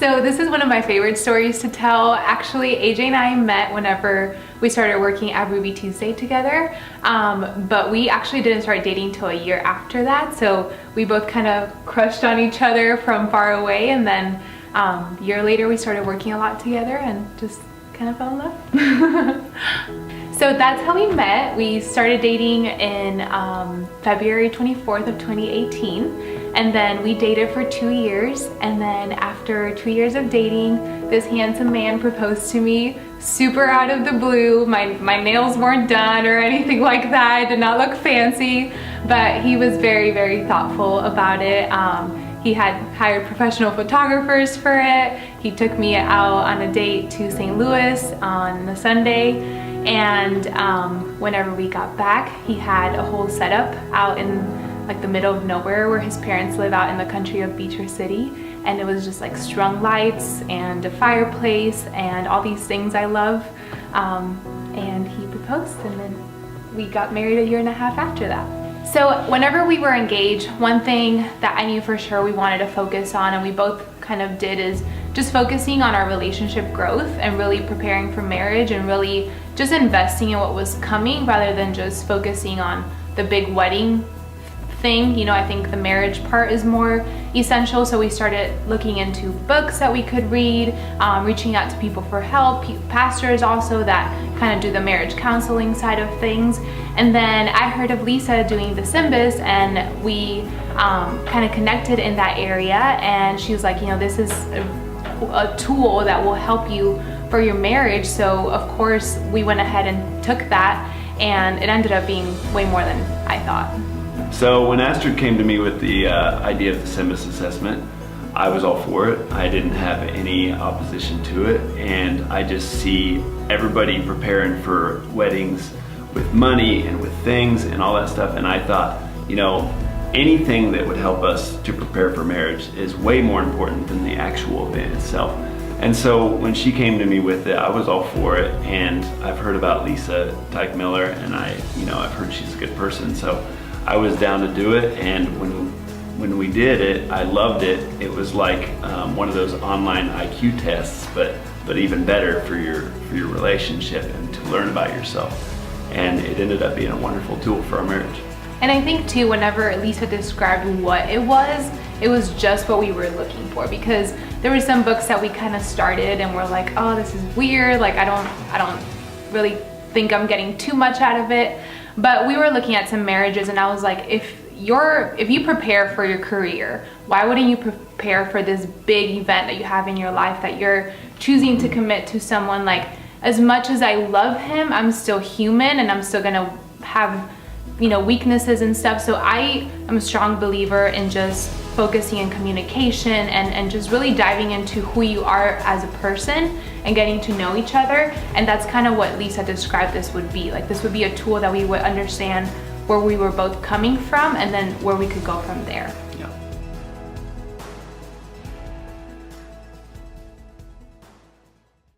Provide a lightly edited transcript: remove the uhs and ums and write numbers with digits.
So this is one of my favorite stories to tell. Actually, AJ and I met whenever we started working at Ruby Tuesday together, but we actually didn't start dating till a year after that. So we both kind of crushed on each other from far away, and then a year later we started working a lot together and just kind of fell in love. So that's how we met. We started dating in February 24th of 2018. And then we dated for 2 years, and then after 2 years of dating, this handsome man proposed to me super out of the blue. My nails weren't done or anything like that. I did not look fancy, but he was very, very thoughtful about it. He had hired professional photographers for it. He took me out on a date to St. Louis on a Sunday, and whenever we got back, he had a whole setup out in like the middle of nowhere where his parents live out in the country of Beecher City, and it was just like strung lights and a fireplace and all these things I love, and he proposed, and then we got married a year and a half after that. So whenever we were engaged, one thing that I knew for sure we wanted to focus on, and we both kind of did, is just focusing on our relationship growth and really preparing for marriage and really just investing in what was coming rather than just focusing on the big wedding thing. You know, I think the marriage part is more essential, so we started looking into books that we could read, reaching out to people for help, pastors also that kind of do the marriage counseling side of things. And then I heard of Lisa doing the SYMBIS, and we kind of connected in that area, and she was like, you know, this is a tool that will help you for your marriage. So of course we went ahead and took that, and it ended up being way more than I thought. So when Astrid came to me with the idea of the SYMBIS assessment, I was all for it. I didn't have any opposition to it, and I just see everybody preparing for weddings with money and with things and all that stuff, and I thought, you know, anything that would help us to prepare for marriage is way more important than the actual event itself. And so when she came to me with it, I was all for it, and I've heard about Lisa Tyke Miller, and I've heard she's a good person, so I was down to do it. And when we did it, I loved it. It was like one of those online IQ tests, but even better for your relationship and to learn about yourself. And it ended up being a wonderful tool for our marriage. And I think too, whenever Lisa described what it was just what we were looking for, because there were some books that we kind of started and we're like, oh, this is weird, like I don't really think I'm getting too much out of it. But we were looking at some marriages, and I was like, if you prepare for your career, why wouldn't you prepare for this big event that you have in your life, that you're choosing to commit to someone? Like, as much as I love him, I'm still human, and I'm still gonna have, you know, weaknesses and stuff. So I am a strong believer in just focusing on communication and just really diving into who you are as a person and getting to know each other. And that's kind of what Lisa described this would be. Like, this would be a tool that we would understand where we were both coming from and then where we could go from there.